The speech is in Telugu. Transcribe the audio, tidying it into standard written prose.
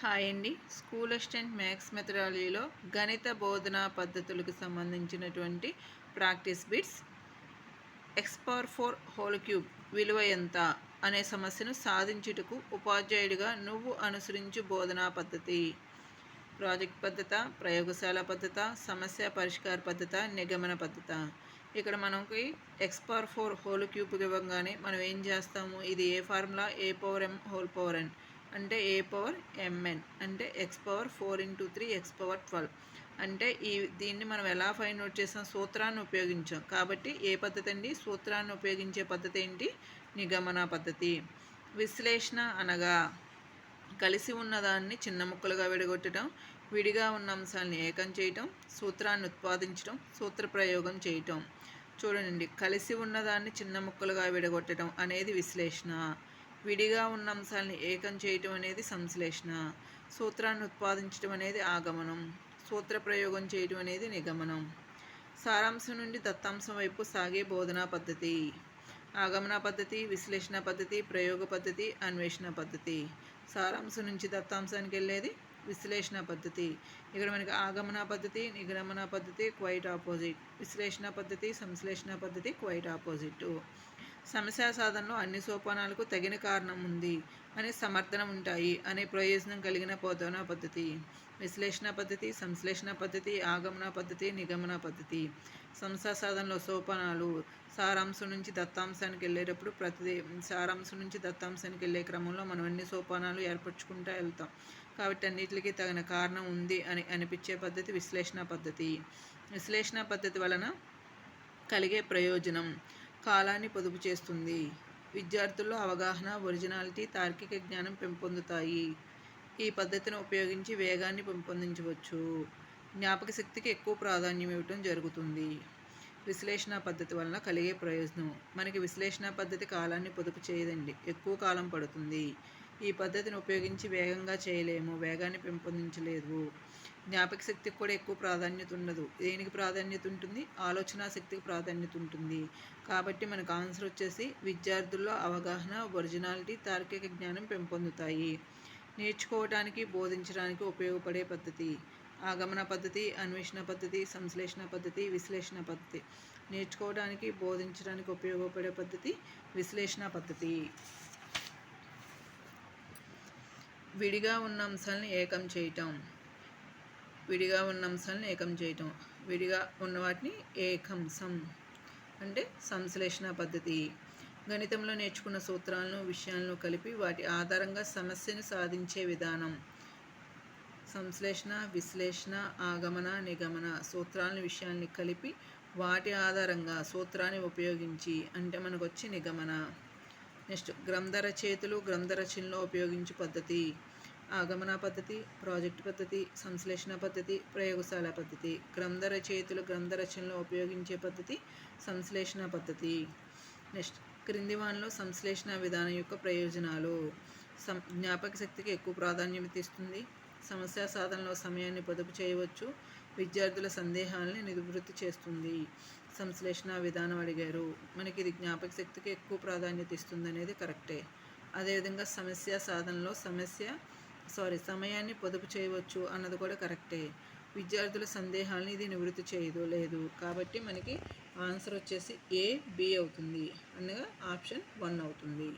హాయ్ అండి. స్కూల్ అసిస్టెంట్ మ్యాథ్స్ మెథడాలజీలో గణిత బోధనా పద్ధతులకు సంబంధించినటువంటి ప్రాక్టీస్ బిట్స్. x⁴ విలువ ఎంత అనే సమస్యను సాధించుటకు ఉపాధ్యాయుడిగా నువ్వు అనుసరించు బోధనా పద్ధతి. ప్రాజెక్ట్ పద్ధత, ప్రయోగశాల పద్ధత, సమస్య పరిష్కార పద్ధత, నిగమన పద్ధత. ఇక్కడ మనకి x⁴ ఇవ్వగానే మనం ఏం చేస్తాము, ఇది ఏ ఫార్ములా, a⁴m⁴n అంటే a⁴mn అంటే x⁴ × 3 x⁴12 అంటే దీన్ని మనం ఎలా ఫైండ్ అవుట్ చేసాం, సూత్రాన్ని ఉపయోగించాం. కాబట్టి ఏ పద్ధతి అండి, సూత్రాన్ని ఉపయోగించే పద్ధతి ఏంటి, నిగమన పద్ధతి. విశ్లేషణ అనగా కలిసి ఉన్నదాన్ని చిన్న ముక్కలుగా విడగొట్టడం, విడిగా ఉన్న అంశాలను ఏకం చేయటం, సూత్రాన్ని ఉత్పాదించడం, సూత్ర ప్రయోగం చేయటం. చూడండి, కలిసి ఉన్నదాన్ని చిన్న ముక్కలుగా విడగొట్టడం అనేది విశ్లేషణ, విడిగా ఉన్న అంశాలను ఏకం చేయటం అనేది సంశ్లేషణ, సూత్రాన్ని ఉత్పాదించడం అనేది ఆగమనం, సూత్ర ప్రయోగం చేయటం అనేది నిగమనం. సారాంశం నుండి దత్తాంశం వైపు సాగే బోధనా పద్ధతి. ఆగమన పద్ధతి, విశ్లేషణ పద్ధతి, ప్రయోగ పద్ధతి, అన్వేషణ పద్ధతి. సారాంశం నుంచి దత్తాంశానికి వెళ్ళేది విశ్లేషణ పద్ధతి. ఇక్కడ మనకి ఆగమన పద్ధతి, నిగమన పద్ధతి క్వైట్ ఆపోజిట్. విశ్లేషణ పద్ధతి, సంశ్లేషణ పద్ధతి క్వైట్ ఆపోజిట్. సమస్య సాధనలో అన్ని సోపానాలకు తగిన కారణం ఉంది అనే సమర్థనం ఉంటాయి అనే ప్రయోజనం కలిగిన బోధనా పద్ధతి. విశ్లేషణ పద్ధతి, సంశ్లేషణ పద్ధతి, ఆగమన పద్ధతి, నిగమన పద్ధతి. సమస్య సాధనలో సోపానాలు సారాంశం నుంచి దత్తాంశానికి వెళ్ళేటప్పుడు సారాంశం నుంచి దత్తాంశానికి వెళ్ళే క్రమంలో మనం అన్ని సోపానాలు ఏర్పరచుకుంటూ వెళ్తాం. కాబట్టి అన్నిటికీ తగిన కారణం ఉంది అని అనిపించే పద్ధతి విశ్లేషణ పద్ధతి. విశ్లేషణ పద్ధతి వలన కలిగే ప్రయోజనం కాలాన్ని పొదుపు చేస్తుంది. విద్యార్థుల్లో అవగాహన, ఒరిజినాలిటీ, తార్కిక జ్ఞానం పెంపొందుతాయి. ఈ పద్ధతిని ఉపయోగించి వేగాన్ని పెంపొందించవచ్చు. జ్ఞాపక శక్తికి ఎక్కువ ప్రాధాన్యం ఇవ్వటం జరుగుతుంది. విశ్లేషణ పద్ధతి వలన కలిగే ప్రయోజనం, మనకి విశ్లేషణ పద్ధతి కాలాన్ని పొదుపు చేయదండి, ఎక్కువ కాలం పడుతుంది. ఈ పద్ధతిని ఉపయోగించి వేగంగా చేయలేము, వేగాన్ని పెంపొందించలేదు. జ్ఞాపక శక్తికి కూడా ఎక్కువ ప్రాధాన్యత ఉండదు. దేనికి ప్రాధాన్యత ఉంటుంది, ఆలోచన శక్తికి ప్రాధాన్యత ఉంటుంది. కాబట్టి మనకు ఆన్సర్ వచ్చేసి విద్యార్థుల్లో అవగాహన, ఒరిజినాలిటీ, తార్కిక జ్ఞానం పెంపొందుతాయి. నేర్చుకోవడానికి, బోధించడానికి ఉపయోగపడే పద్ధతి ఆగమన పద్ధతి, అన్వేషణ పద్ధతి, సంశ్లేషణ పద్ధతి, విశ్లేషణ పద్ధతి. నేర్చుకోవడానికి, బోధించడానికి ఉపయోగపడే పద్ధతి విశ్లేషణ పద్ధతి. విడిగా ఉన్న అంశాలను ఏకం చేయటం. విడిగా ఉన్న అంశాలను ఏకం చేయటం, విడిగా ఉన్న వాటిని ఏకంసం అంటే సంశ్లేషణ పద్ధతి. గణితంలో నేర్చుకున్న సూత్రాలను, విషయాలను కలిపి వాటి ఆధారంగా సమస్యను సాధించే విధానం. సంశ్లేషణ, విశ్లేషణ, ఆగమన, నిగమన. సూత్రాలను, విషయాన్ని కలిపి వాటి ఆధారంగా సూత్రాన్ని ఉపయోగించి అంటే మనకు వచ్చి నిగమన. నెక్స్ట్ గ్రంథ రచయితలు గ్రంథ రచనలో ఉపయోగించే పద్ధతి. ఆగమన పద్ధతి, ప్రాజెక్ట్ పద్ధతి, సంశ్లేషణ పద్ధతి, ప్రయోగశాల పద్ధతి. గ్రంథ రచయితలు గ్రంథ రచనలో ఉపయోగించే పద్ధతి సంశ్లేషణ పద్ధతి. నెక్స్ట్ క్రింది వానిలో సంశ్లేషణ విధానం యొక్క ప్రయోజనాలు. జ్ఞాపక శక్తికి ఎక్కువ ప్రాధాన్యత ఇస్తుంది. సమస్య సాధనలో సమయాన్ని పొదుపు చేయవచ్చు. విద్యార్థుల సందేహాలని నివృత్తి చేస్తుంది. సంశ్లేషణ విధానం అడిగారు, మనకి ఇది జ్ఞాపక శక్తికి ఎక్కువ ప్రాధాన్యత ఇస్తుంది అనేది కరెక్టే. అదేవిధంగా సమస్య సాధనలో సమయాన్ని పొదుపు చేయవచ్చు అన్నది కూడా కరెక్టే. విద్యార్థుల సందేహాలని ఇది నివృత్తి చేయదు లేదు. కాబట్టి మనకి ఆన్సర్ వచ్చేసి A, B అవుతుంది, అనగా ఆప్షన్ 1 అవుతుంది.